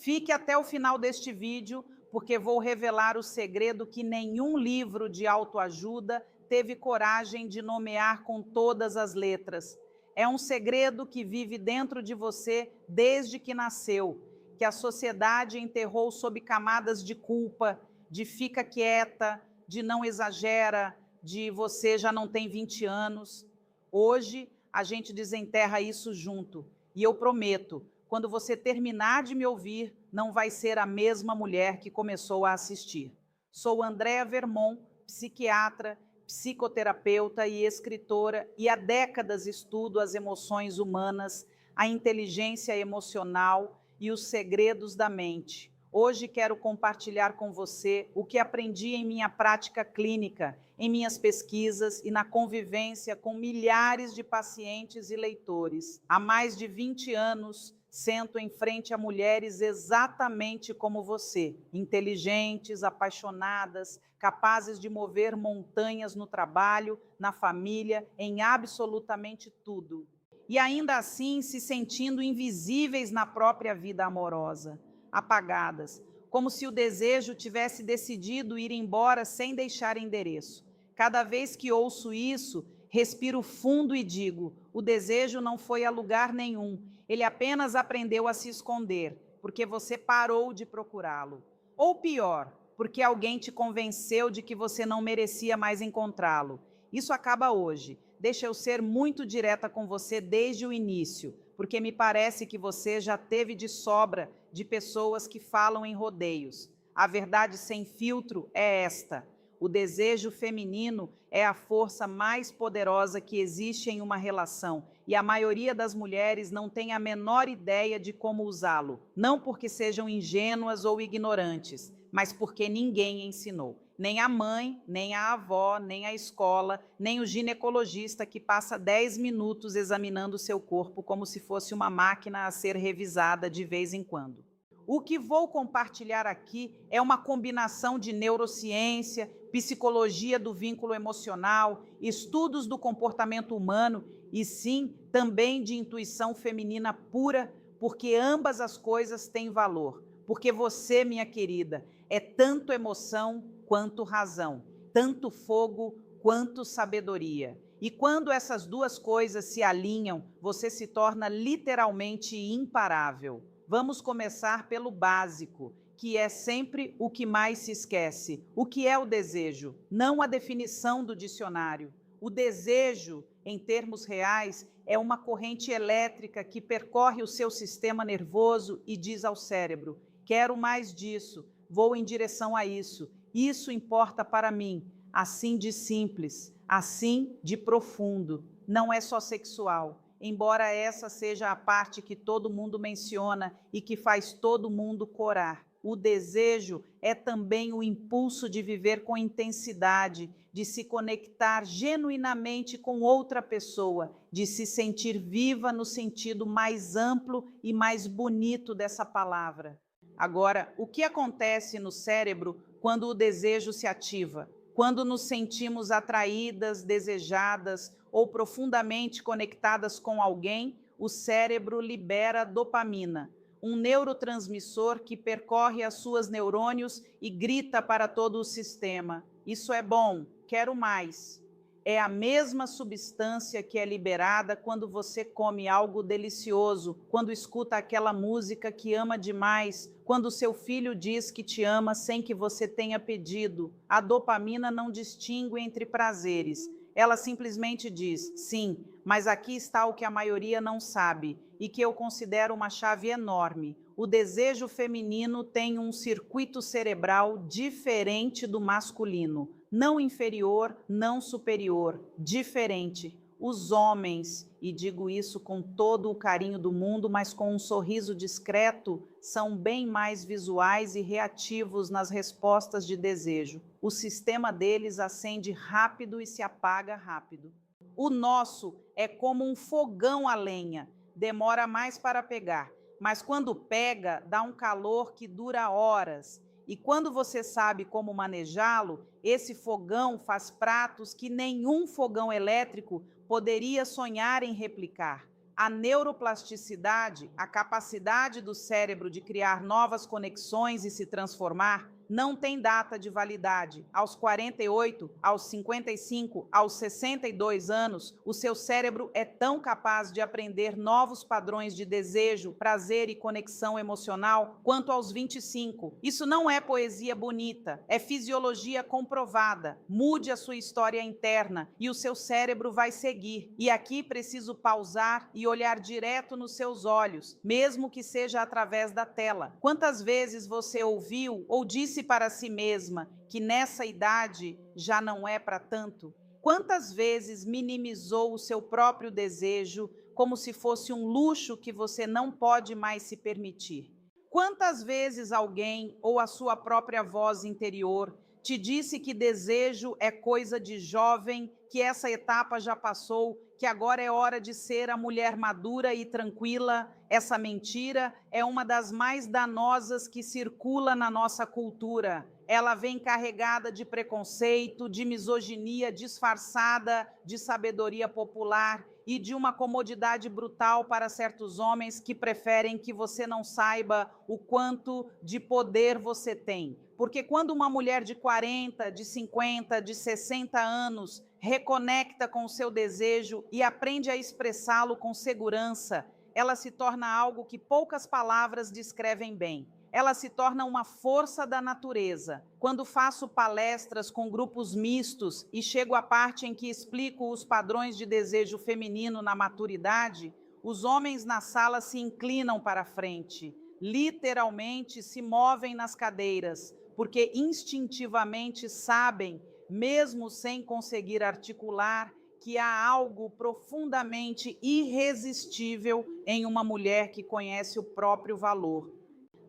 Fique até o final deste vídeo, porque vou revelar o segredo que nenhum livro de autoajuda teve coragem de nomear com todas as letras. É um segredo que vive dentro de você desde que nasceu, que a sociedade enterrou sob camadas de culpa, de fica quieta, de não exagera, de você já não tem 20 anos. Hoje, a gente desenterra isso junto. E eu prometo, quando você terminar de me ouvir, não vai ser a mesma mulher que começou a assistir. Sou Andréa Vermont, psiquiatra, psicoterapeuta e escritora, e há décadas estudo as emoções humanas, a inteligência emocional e os segredos da mente. Hoje quero compartilhar com você o que aprendi em minha prática clínica, em minhas pesquisas e na convivência com milhares de pacientes e leitores. Há mais de 20 anos, sento em frente a mulheres exatamente como você, inteligentes, apaixonadas, capazes de mover montanhas no trabalho, na família, em absolutamente tudo. E ainda assim se sentindo invisíveis na própria vida amorosa, apagadas, como se o desejo tivesse decidido ir embora sem deixar endereço. Cada vez que ouço isso, respiro fundo e digo: o desejo não foi a lugar nenhum, ele apenas aprendeu a se esconder, porque você parou de procurá-lo. Ou pior, porque alguém te convenceu de que você não merecia mais encontrá-lo. Isso acaba hoje. Deixa eu ser muito direta com você desde o início, porque me parece que você já teve de sobra de pessoas que falam em rodeios. A verdade sem filtro é esta: o desejo feminino é a força mais poderosa que existe em uma relação, e a maioria das mulheres não tem a menor ideia de como usá-lo, não porque sejam ingênuas ou ignorantes, mas porque ninguém ensinou. Nem a mãe, nem a avó, nem a escola, nem o ginecologista que passa 10 minutos examinando o seu corpo como se fosse uma máquina a ser revisada de vez em quando. O que vou compartilhar aqui é uma combinação de neurociência, psicologia do vínculo emocional, estudos do comportamento humano e, sim, também de intuição feminina pura, porque ambas as coisas têm valor. Porque você, minha querida, é tanto emoção quanto razão, tanto fogo quanto sabedoria. E quando essas duas coisas se alinham, você se torna literalmente imparável. Vamos começar pelo básico, que é sempre o que mais se esquece. O que é o desejo? Não a definição do dicionário. O desejo, em termos reais, é uma corrente elétrica que percorre o seu sistema nervoso e diz ao cérebro: quero mais disso, vou em direção a isso. Isso importa para mim. Assim de simples, assim de profundo. Não é só sexual, embora essa seja a parte que todo mundo menciona e que faz todo mundo corar. O desejo é também o impulso de viver com intensidade, de se conectar genuinamente com outra pessoa, de se sentir viva no sentido mais amplo e mais bonito dessa palavra. Agora, o que acontece no cérebro quando o desejo se ativa? Quando nos sentimos atraídas, desejadas ou profundamente conectadas com alguém, o cérebro libera dopamina, um neurotransmissor que percorre as suas neurônios e grita para todo o sistema: isso é bom, quero mais. É a mesma substância que é liberada quando você come algo delicioso, quando escuta aquela música que ama demais, quando seu filho diz que te ama sem que você tenha pedido. A dopamina não distingue entre prazeres. Ela simplesmente diz: sim, mas aqui está o que a maioria não sabe e que eu considero uma chave enorme. O desejo feminino tem um circuito cerebral diferente do masculino. Não inferior, não superior, diferente. Os homens, e digo isso com todo o carinho do mundo, mas com um sorriso discreto, são bem mais visuais e reativos nas respostas de desejo. O sistema deles acende rápido e se apaga rápido. O nosso é como um fogão a lenha, demora mais para pegar, mas quando pega, dá um calor que dura horas. E quando você sabe como manejá-lo, esse fogão faz pratos que nenhum fogão elétrico poderia sonhar em replicar. A neuroplasticidade, a capacidade do cérebro de criar novas conexões e se transformar, não tem data de validade. Aos 48, aos 55, aos 62 anos, o seu cérebro é tão capaz de aprender novos padrões de desejo, prazer e conexão emocional quanto aos 25. Isso não é poesia bonita, é fisiologia comprovada. Mude a sua história interna e o seu cérebro vai seguir. E aqui preciso pausar e olhar direto nos seus olhos, mesmo que seja através da tela. Quantas vezes você ouviu ou disse para si mesma que nessa idade já não é para tanto? Quantas vezes minimizou o seu próprio desejo como se fosse um luxo que você não pode mais se permitir? Quantas vezes alguém ou a sua própria voz interior te disse que desejo é coisa de jovem, que essa etapa já passou, que agora é hora de ser a mulher madura e tranquila? Essa mentira é uma das mais danosas que circula na nossa cultura. Ela vem carregada de preconceito, de misoginia disfarçada de sabedoria popular e de uma comodidade brutal para certos homens que preferem que você não saiba o quanto de poder você tem. Porque quando uma mulher de 40, de 50, de 60 anos reconecta com o seu desejo e aprende a expressá-lo com segurança, ela se torna algo que poucas palavras descrevem bem. Ela se torna uma força da natureza. Quando faço palestras com grupos mistos e chego à parte em que explico os padrões de desejo feminino na maturidade, os homens na sala se inclinam para a frente, literalmente se movem nas cadeiras, porque instintivamente sabem, mesmo sem conseguir articular, que há algo profundamente irresistível em uma mulher que conhece o próprio valor.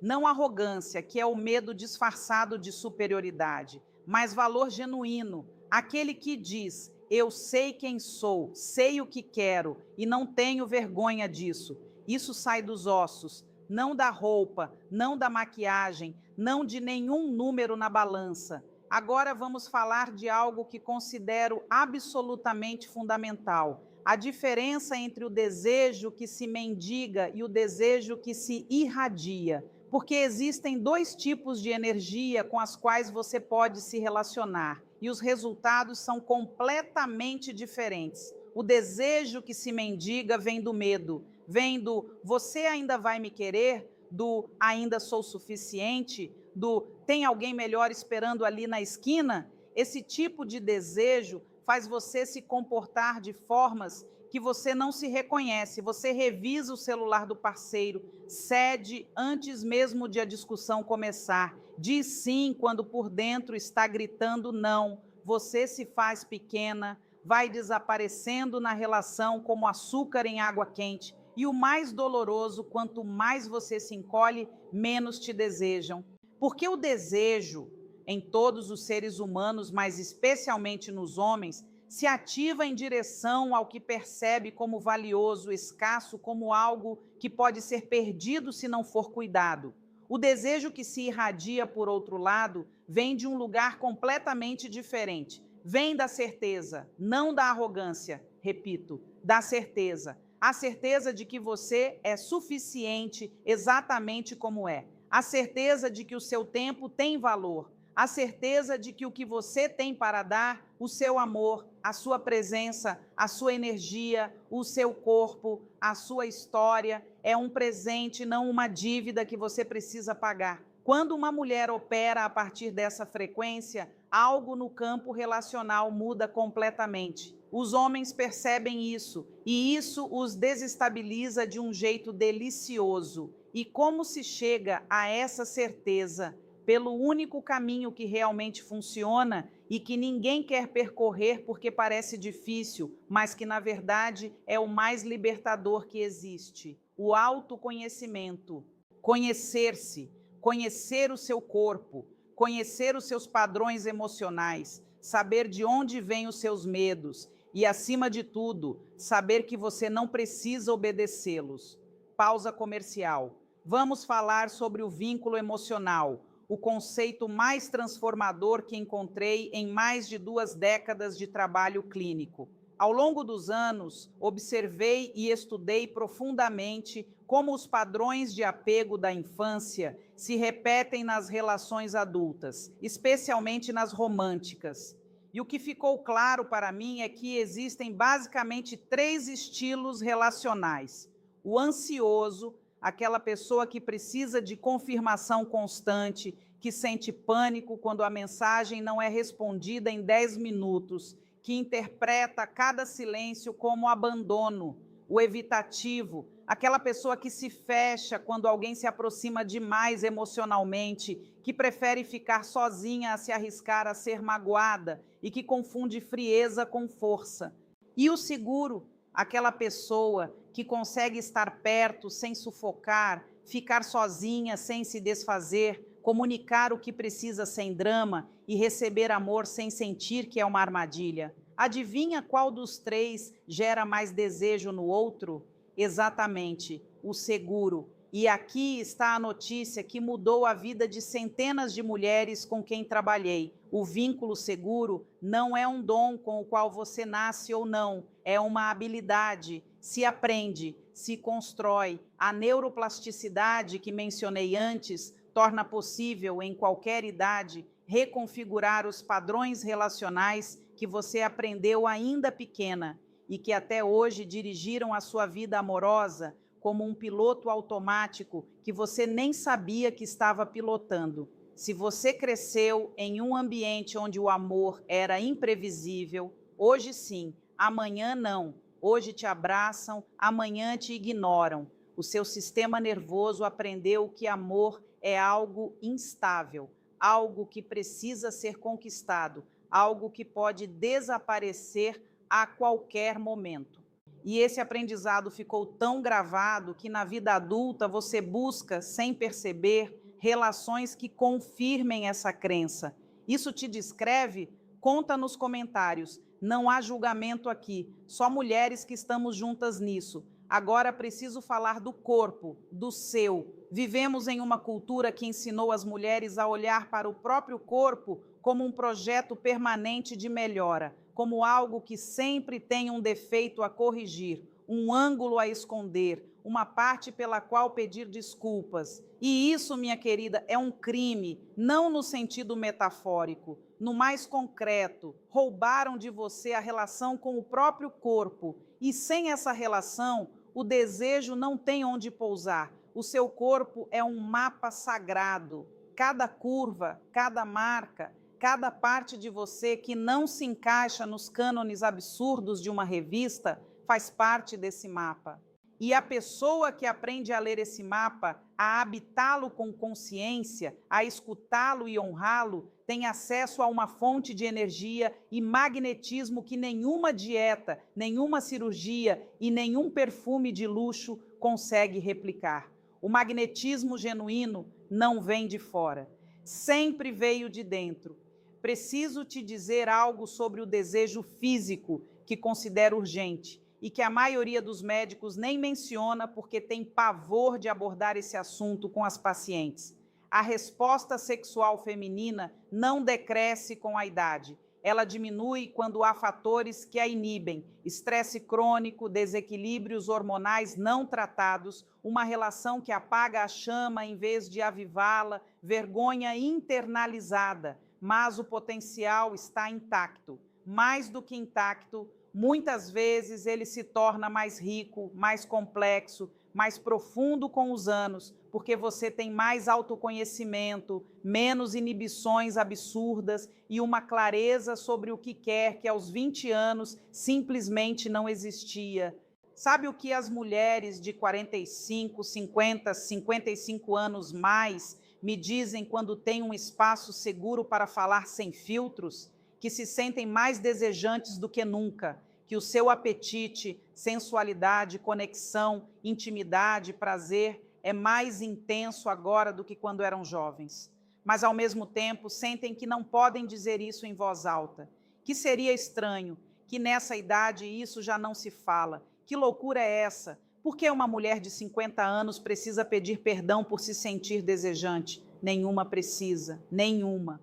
Não arrogância, que é o medo disfarçado de superioridade, mas valor genuíno, aquele que diz: eu sei quem sou, sei o que quero e não tenho vergonha disso. Isso sai dos ossos, não da roupa, não da maquiagem, não de nenhum número na balança. Agora vamos falar de algo que considero absolutamente fundamental: a diferença entre o desejo que se mendiga e o desejo que se irradia. Porque existem dois tipos de energia com as quais você pode se relacionar, e os resultados são completamente diferentes. O desejo que se mendiga vem do medo, vem do você ainda vai me querer, do ainda sou suficiente, do tem alguém melhor esperando ali na esquina. Esse tipo de desejo faz você se comportar de formas que você não se reconhece. Você revisa o celular do parceiro, cede antes mesmo de a discussão começar, diz sim quando por dentro está gritando não. Você se faz pequena, vai desaparecendo na relação como açúcar em água quente. E o mais doloroso, quanto mais você se encolhe, menos te desejam. Porque o desejo, em todos os seres humanos, mas especialmente nos homens, se ativa em direção ao que percebe como valioso, escasso, como algo que pode ser perdido se não for cuidado. O desejo que se irradia, por outro lado, vem de um lugar completamente diferente. Vem da certeza, não da arrogância, repito, da certeza. A certeza de que você é suficiente exatamente como é. A certeza de que o seu tempo tem valor. A certeza de que o que você tem para dar, o seu amor, a sua presença, a sua energia, o seu corpo, a sua história, é um presente, não uma dívida que você precisa pagar. Quando uma mulher opera a partir dessa frequência, algo no campo relacional muda completamente. Os homens percebem isso, e isso os desestabiliza de um jeito delicioso. E como se chega a essa certeza? Pelo único caminho que realmente funciona e que ninguém quer percorrer porque parece difícil, mas que na verdade é o mais libertador que existe: o autoconhecimento. Conhecer-se, conhecer o seu corpo, conhecer os seus padrões emocionais, saber de onde vêm os seus medos e, acima de tudo, saber que você não precisa obedecê-los. Pausa comercial. Vamos falar sobre o vínculo emocional, o conceito mais transformador que encontrei em mais de 2 décadas de trabalho clínico. Ao longo dos anos, observei e estudei profundamente como os padrões de apego da infância se repetem nas relações adultas, especialmente nas românticas. E o que ficou claro para mim é que existem basicamente 3 estilos relacionais: o ansioso, aquela pessoa que precisa de confirmação constante, que sente pânico quando a mensagem não é respondida em 10 minutos, que interpreta cada silêncio como abandono; o evitativo, aquela pessoa que se fecha quando alguém se aproxima demais emocionalmente, que prefere ficar sozinha a se arriscar a ser magoada e que confunde frieza com força; e o seguro, aquela pessoa que consegue estar perto sem sufocar, ficar sozinha sem se desfazer, comunicar o que precisa sem drama e receber amor sem sentir que é uma armadilha. Adivinha qual dos 3 gera mais desejo no outro? Exatamente, o seguro. E aqui está a notícia que mudou a vida de centenas de mulheres com quem trabalhei. O vínculo seguro não é um dom com o qual você nasce ou não, é uma habilidade. Se aprende, se constrói. A neuroplasticidade que mencionei antes torna possível, em qualquer idade, reconfigurar os padrões relacionais que você aprendeu ainda pequena e que até hoje dirigiram a sua vida amorosa como um piloto automático que você nem sabia que estava pilotando. Se você cresceu em um ambiente onde o amor era imprevisível, hoje sim, amanhã não. Hoje te abraçam, amanhã te ignoram. O seu sistema nervoso aprendeu que amor é algo instável, algo que precisa ser conquistado, algo que pode desaparecer a qualquer momento. E esse aprendizado ficou tão gravado que na vida adulta você busca, sem perceber, relações que confirmem essa crença. Isso te descreve? Conta nos comentários. Não há julgamento aqui, só mulheres que estamos juntas nisso. Agora preciso falar do corpo, do seu. Vivemos em uma cultura que ensinou as mulheres a olhar para o próprio corpo como um projeto permanente de melhora, como algo que sempre tem um defeito a corrigir, um ângulo a esconder, uma parte pela qual pedir desculpas. E isso, minha querida, é um crime, não no sentido metafórico, no mais concreto. Roubaram de você a relação com o próprio corpo, e sem essa relação, o desejo não tem onde pousar. O seu corpo é um mapa sagrado. Cada curva, cada marca, cada parte de você que não se encaixa nos cânones absurdos de uma revista faz parte desse mapa. E a pessoa que aprende a ler esse mapa, a habitá-lo com consciência, a escutá-lo e honrá-lo, tem acesso a uma fonte de energia e magnetismo que nenhuma dieta, nenhuma cirurgia e nenhum perfume de luxo consegue replicar. O magnetismo genuíno não vem de fora, sempre veio de dentro. Preciso te dizer algo sobre o desejo físico que considero urgente e que a maioria dos médicos nem menciona porque tem pavor de abordar esse assunto com as pacientes. A resposta sexual feminina não decresce com a idade. Ela diminui quando há fatores que a inibem: estresse crônico, desequilíbrios hormonais não tratados, uma relação que apaga a chama em vez de avivá-la, vergonha internalizada. Mas o potencial está intacto. Mais do que intacto, muitas vezes ele se torna mais rico, mais complexo, mais profundo com os anos, porque você tem mais autoconhecimento, menos inibições absurdas e uma clareza sobre o que quer que aos 20 anos simplesmente não existia. Sabe o que as mulheres de 45, 50, 55 anos mais me dizem quando têm um espaço seguro para falar sem filtros? Que se sentem mais desejantes do que nunca, que o seu apetite, sensualidade, conexão, intimidade, prazer é mais intenso agora do que quando eram jovens. Mas, ao mesmo tempo, sentem que não podem dizer isso em voz alta. Que seria estranho, que nessa idade isso já não se fala. Que loucura é essa? Por que uma mulher de 50 anos precisa pedir perdão por se sentir desejante? Nenhuma precisa, nenhuma.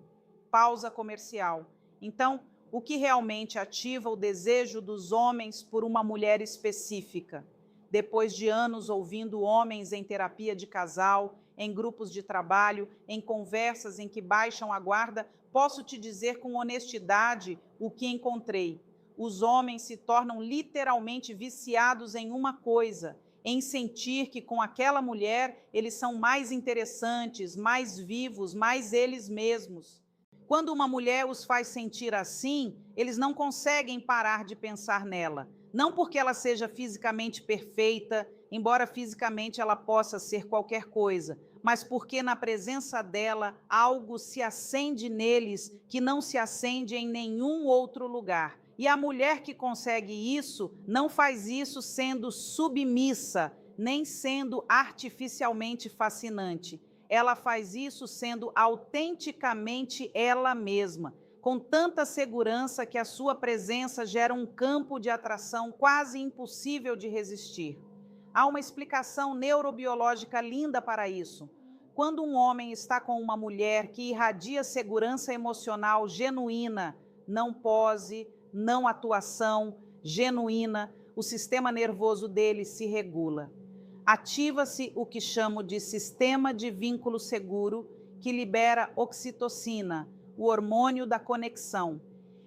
Pausa comercial. Então, O que realmente ativa o desejo dos homens por uma mulher específica? Depois de anos ouvindo homens em terapia de casal, em grupos de trabalho, em conversas em que baixam a guarda, posso te dizer com honestidade o que encontrei. Os homens se tornam literalmente viciados em uma coisa, em sentir que com aquela mulher eles são mais interessantes, mais vivos, mais eles mesmos. Quando uma mulher os faz sentir assim, eles não conseguem parar de pensar nela. Não porque ela seja fisicamente perfeita, embora fisicamente ela possa ser qualquer coisa, mas porque na presença dela algo se acende neles que não se acende em nenhum outro lugar. E a mulher que consegue isso não faz isso sendo submissa, nem sendo artificialmente fascinante. Ela faz isso sendo autenticamente ela mesma, com tanta segurança que a sua presença gera um campo de atração quase impossível de resistir. Há uma explicação neurobiológica linda para isso. Quando um homem está com uma mulher que irradia segurança emocional genuína, não pose, não atuação, genuína, o sistema nervoso dele se regula. Ativa-se o que chamo de sistema de vínculo seguro, que libera oxitocina, o hormônio da conexão.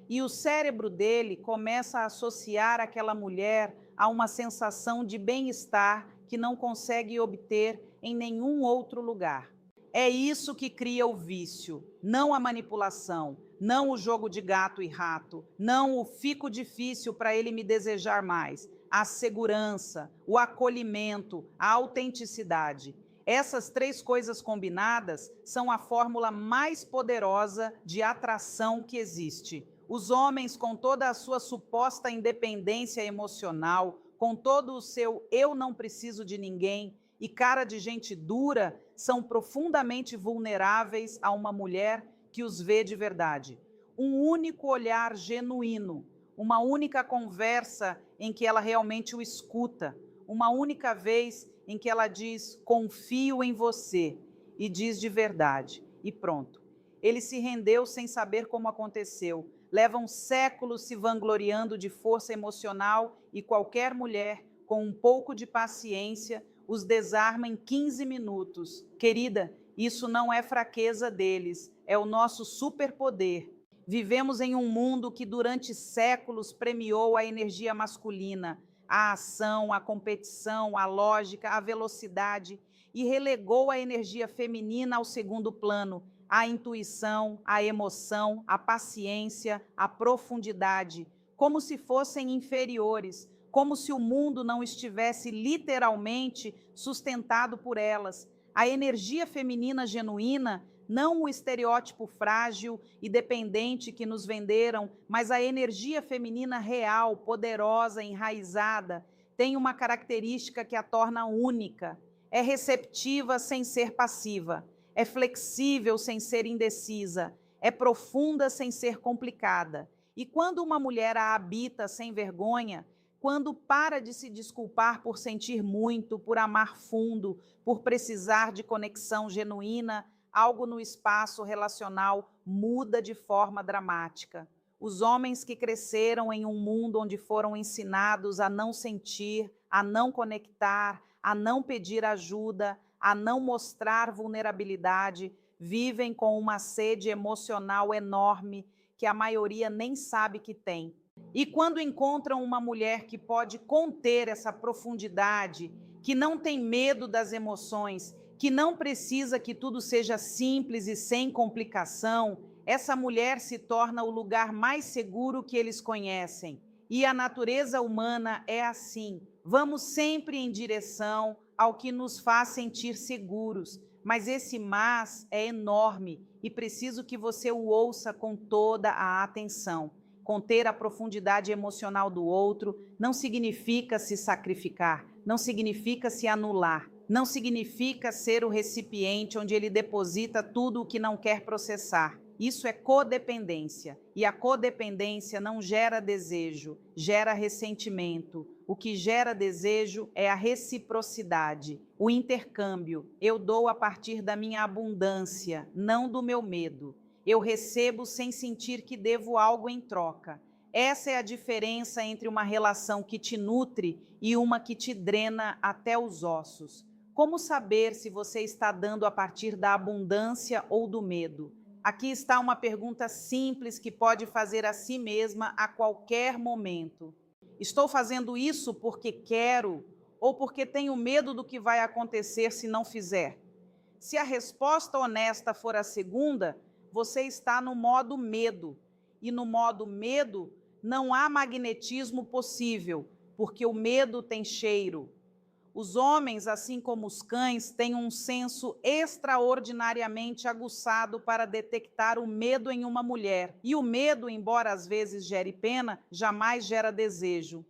E o cérebro dele começa a associar aquela mulher a uma sensação de bem-estar que não consegue obter em nenhum outro lugar. É isso que cria o vício, não a manipulação, não o jogo de gato e rato, não o fico difícil para ele me desejar mais. A segurança, o acolhimento, a autenticidade. Essas três coisas combinadas são a fórmula mais poderosa de atração que existe. Os homens, com toda a sua suposta independência emocional, com todo o seu eu não preciso de ninguém e cara de gente dura, são profundamente vulneráveis a uma mulher que os vê de verdade. Um único olhar genuíno, uma única conversa em que ela realmente o escuta, uma única vez em que ela diz, confio em você, e diz de verdade, e pronto. Ele se rendeu sem saber como aconteceu. Levam séculos se vangloriando de força emocional e qualquer mulher, com um pouco de paciência, os desarma em 15 minutos. Querida, isso não é fraqueza deles, é o nosso superpoder. Vivemos em um mundo que durante séculos premiou a energia masculina, a ação, a competição, a lógica, a velocidade, e relegou a energia feminina ao segundo plano, a intuição, a emoção, a paciência, a profundidade, como se fossem inferiores, como se o mundo não estivesse literalmente sustentado por elas. A energia feminina genuína, não o estereótipo frágil e dependente que nos venderam, mas a energia feminina real, poderosa, enraizada, tem uma característica que a torna única. É receptiva sem ser passiva, é flexível sem ser indecisa, é profunda sem ser complicada. E quando uma mulher a habita sem vergonha, quando para de se desculpar por sentir muito, por amar fundo, por precisar de conexão genuína, algo no espaço relacional muda de forma dramática. Os homens que cresceram em um mundo onde foram ensinados a não sentir, a não conectar, a não pedir ajuda, a não mostrar vulnerabilidade, vivem com uma sede emocional enorme que a maioria nem sabe que tem. E quando encontram uma mulher que pode conter essa profundidade, que não tem medo das emoções, que não precisa que tudo seja simples e sem complicação, essa mulher se torna o lugar mais seguro que eles conhecem. E a natureza humana é assim. Vamos sempre em direção ao que nos faz sentir seguros, mas esse mas é enorme e preciso que você o ouça com toda a atenção. Conter a profundidade emocional do outro não significa se sacrificar, não significa se anular, não significa ser o recipiente onde ele deposita tudo o que não quer processar. Isso é codependência, e a codependência não gera desejo, gera ressentimento. O que gera desejo é a reciprocidade, o intercâmbio. Eu dou a partir da minha abundância, não do meu medo. Eu recebo sem sentir que devo algo em troca. Essa é a diferença entre uma relação que te nutre e uma que te drena até os ossos. Como saber se você está dando a partir da abundância ou do medo? Aqui está uma pergunta simples que pode fazer a si mesma a qualquer momento. Estou fazendo isso porque quero ou porque tenho medo do que vai acontecer se não fizer? Se a resposta honesta for a segunda, você está no modo medo. E no modo medo, não há magnetismo possível, porque o medo tem cheiro. Os homens, assim como os cães, têm um senso extraordinariamente aguçado para detectar o medo em uma mulher. E o medo, embora às vezes gere pena, jamais gera desejo.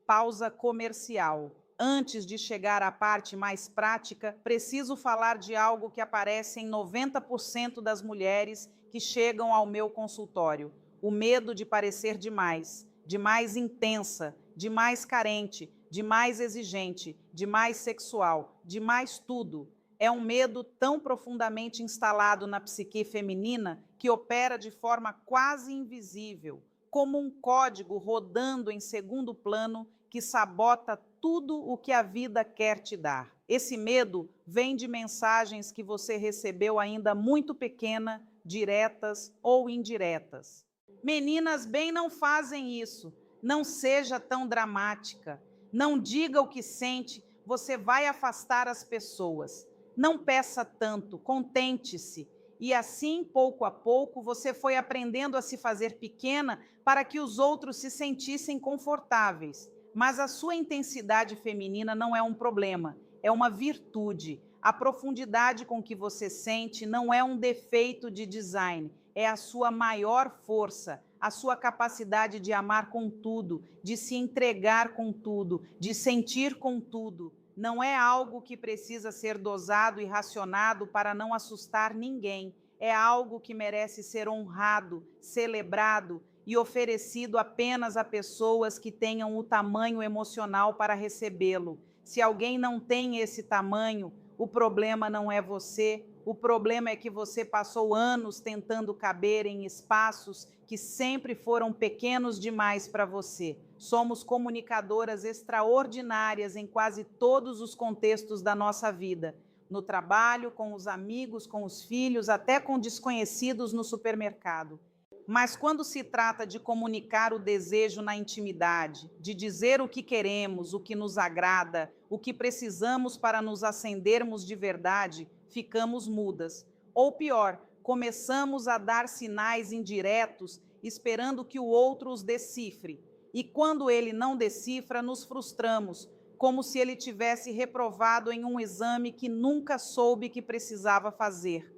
Pausa comercial. Antes de chegar à parte mais prática, preciso falar de algo que aparece em 90% das mulheres que chegam ao meu consultório: o medo de parecer demais, demais intensa, demais carente, demais exigente, demais sexual, demais tudo. É um medo tão profundamente instalado na psique feminina que opera de forma quase invisível, como um código rodando em segundo plano que sabota tudo o que a vida quer te dar. Esse medo vem de mensagens que você recebeu ainda muito pequena, diretas ou indiretas. Meninas bem não fazem isso. Não seja tão dramática. Não diga o que sente, você vai afastar as pessoas. Não peça tanto, contente-se. E assim, pouco a pouco, você foi aprendendo a se fazer pequena para que os outros se sentissem confortáveis. Mas a sua intensidade feminina não é um problema, é uma virtude. A profundidade com que você sente não é um defeito de design, é a sua maior força, a sua capacidade de amar com tudo, de se entregar com tudo, de sentir com tudo. Não é algo que precisa ser dosado e racionado para não assustar ninguém. É algo que merece ser honrado, celebrado e oferecido apenas a pessoas que tenham o tamanho emocional para recebê-lo. Se alguém não tem esse tamanho, o problema não é você, o problema é que você passou anos tentando caber em espaços que sempre foram pequenos demais para você. Somos comunicadoras extraordinárias em quase todos os contextos da nossa vida. No trabalho, com os amigos, com os filhos, até com desconhecidos no supermercado. Mas quando se trata de comunicar o desejo na intimidade, de dizer o que queremos, o que nos agrada, o que precisamos para nos acendermos de verdade, ficamos mudas. Ou pior, começamos a dar sinais indiretos, esperando que o outro os decifre. E quando ele não decifra, nos frustramos, como se ele tivesse reprovado em um exame que nunca soube que precisava fazer.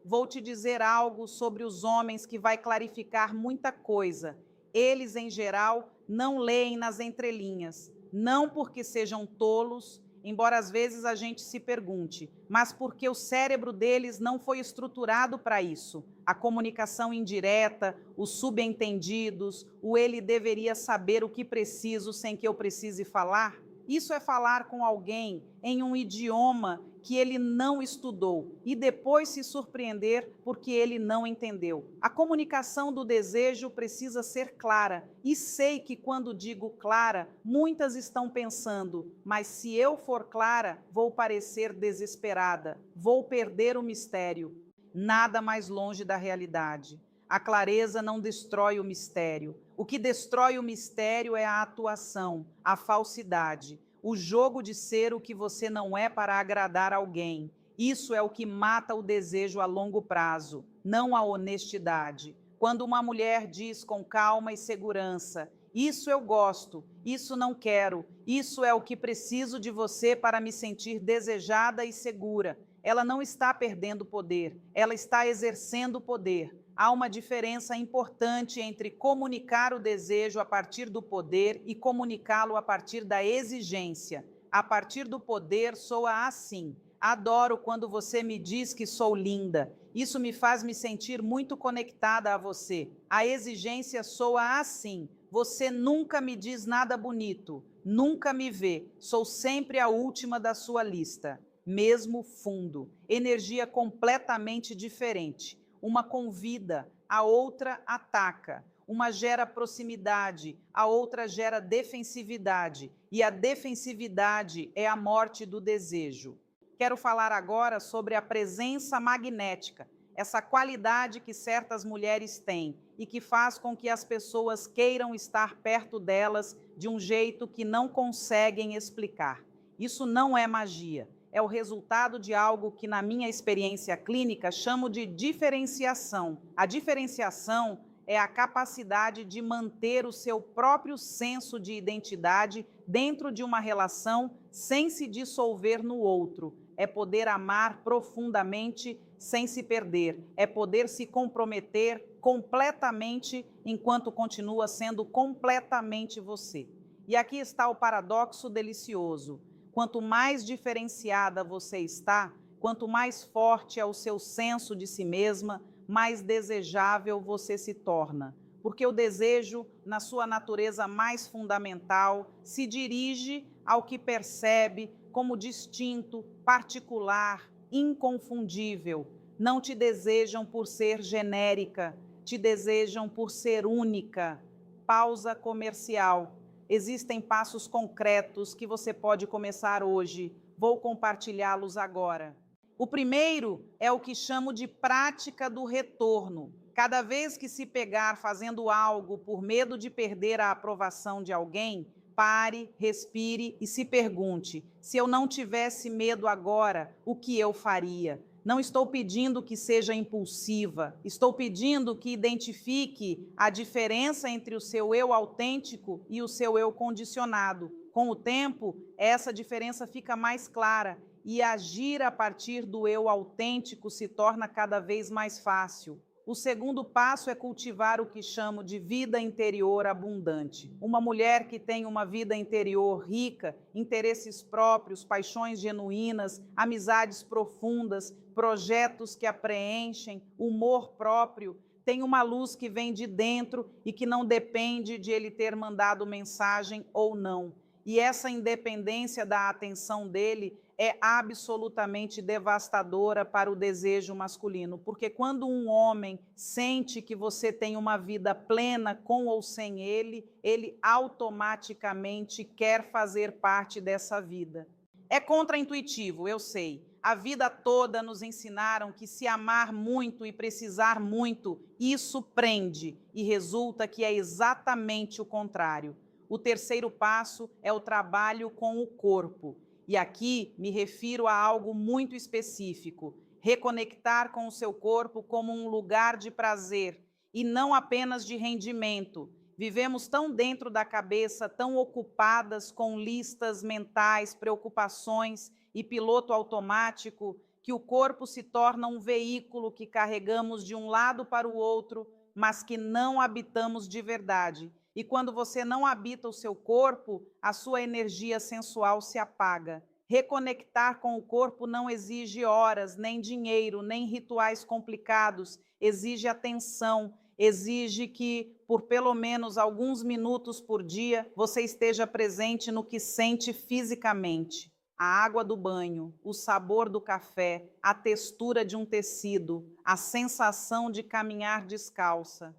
Vou te dizer algo sobre os homens que vai clarificar muita coisa. Eles, em geral, não leem nas entrelinhas, não porque sejam tolos, embora às vezes a gente se pergunte, mas porque o cérebro deles não foi estruturado para isso. A comunicação indireta, os subentendidos, o ele deveria saber o que preciso sem que eu precise falar. Isso é falar com alguém em um idioma que ele não estudou e depois se surpreender porque ele não entendeu. A comunicação do desejo precisa ser clara. E sei que quando digo clara, muitas estão pensando, mas se eu for clara, vou parecer desesperada, vou perder o mistério. Nada mais longe da realidade. A clareza não destrói o mistério. O que destrói o mistério é a atuação, a falsidade, o jogo de ser o que você não é para agradar alguém. Isso é o que mata o desejo a longo prazo, não a honestidade. Quando uma mulher diz com calma e segurança: isso eu gosto, isso não quero, isso é o que preciso de você para me sentir desejada e segura, ela não está perdendo poder, ela está exercendo poder. Há uma diferença importante entre comunicar o desejo a partir do poder e comunicá-lo a partir da exigência. A partir do poder soa assim: adoro quando você me diz que sou linda. Isso me faz me sentir muito conectada a você. A exigência soa assim: você nunca me diz nada bonito, nunca me vê, sou sempre a última da sua lista. Mesmo fundo, energia completamente diferente. uma convida, a outra ataca. Uma gera proximidade, a outra gera defensividade, e a defensividade é a morte do desejo. Quero falar agora sobre a presença magnética, essa qualidade que certas mulheres têm e que faz com que as pessoas queiram estar perto delas de um jeito que não conseguem explicar. Isso não é magia, é o resultado de algo que, na minha experiência clínica, chamo de diferenciação. A diferenciação é a capacidade de manter o seu próprio senso de identidade dentro de uma relação sem se dissolver no outro. É poder amar profundamente sem se perder. É poder se comprometer completamente enquanto continua sendo completamente você. E aqui está o paradoxo delicioso. Quanto mais diferenciada você está, quanto mais forte é o seu senso de si mesma, mais desejável você se torna. Porque o desejo, na sua natureza mais fundamental, se dirige ao que percebe como distinto, particular, inconfundível. Não te desejam por ser genérica, te desejam por ser única. Pausa comercial. Existem passos concretos que você pode começar hoje. Vou compartilhá-los agora. O primeiro é o que chamo de prática do retorno. Cada vez que se pegar fazendo algo por medo de perder a aprovação de alguém, pare, respire e se pergunte: se eu não tivesse medo agora, o que eu faria? Não estou pedindo que seja impulsiva, estou pedindo que identifique a diferença entre o seu eu autêntico e o seu eu condicionado. Com o tempo, essa diferença fica mais clara e agir a partir do eu autêntico se torna cada vez mais fácil. O segundo passo é cultivar o que chamo de vida interior abundante. Uma mulher que tem uma vida interior rica, interesses próprios, paixões genuínas, amizades profundas, projetos que a preenchem, humor próprio, tem uma luz que vem de dentro e que não depende de ele ter mandado mensagem ou não. E essa independência da atenção dele é absolutamente devastadora para o desejo masculino, porque quando um homem sente que você tem uma vida plena com ou sem ele, ele automaticamente quer fazer parte dessa vida. É contraintuitivo, eu sei. A vida toda nos ensinaram que se amar muito e precisar muito, isso prende, e resulta que é exatamente o contrário. O terceiro passo é o trabalho com o corpo. E aqui me refiro a algo muito específico: reconectar com o seu corpo como um lugar de prazer e não apenas de rendimento. Vivemos tão dentro da cabeça, tão ocupadas com listas mentais, preocupações e piloto automático, que o corpo se torna um veículo que carregamos de um lado para o outro, mas que não habitamos de verdade. E quando você não habita o seu corpo, a sua energia sensual se apaga. Reconectar com o corpo não exige horas, nem dinheiro, nem rituais complicados, exige atenção, exige que, por pelo menos alguns minutos por dia, você esteja presente no que sente fisicamente. A água do banho, o sabor do café, a textura de um tecido, a sensação de caminhar descalça.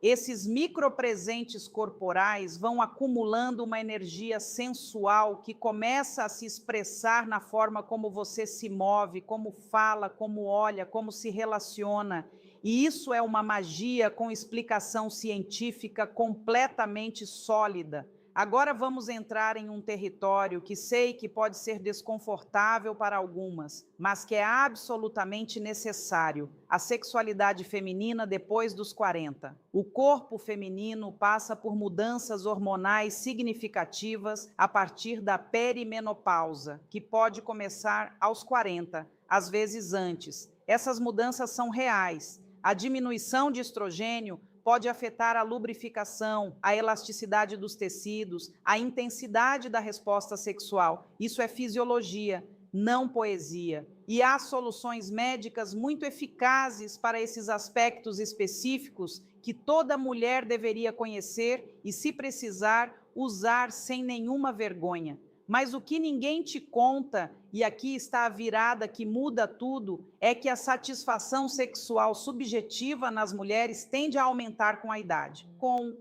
Esses micropresentes corporais vão acumulando uma energia sensual que começa a se expressar na forma como você se move, como fala, como olha, como se relaciona. E isso é uma magia com explicação científica completamente sólida. Agora vamos entrar em um território que sei que pode ser desconfortável para algumas, mas que é absolutamente necessário: a sexualidade feminina depois dos 40. O corpo feminino passa por mudanças hormonais significativas a partir da perimenopausa, que pode começar aos 40, às vezes antes. Essas mudanças são reais. A diminuição de estrogênio pode afetar a lubrificação, a elasticidade dos tecidos, a intensidade da resposta sexual. Isso é fisiologia, não poesia. E há soluções médicas muito eficazes para esses aspectos específicos que toda mulher deveria conhecer e, se precisar, usar sem nenhuma vergonha. Mas o que ninguém te conta, e aqui está a virada que muda tudo, é que a satisfação sexual subjetiva nas mulheres tende a aumentar com a idade. Com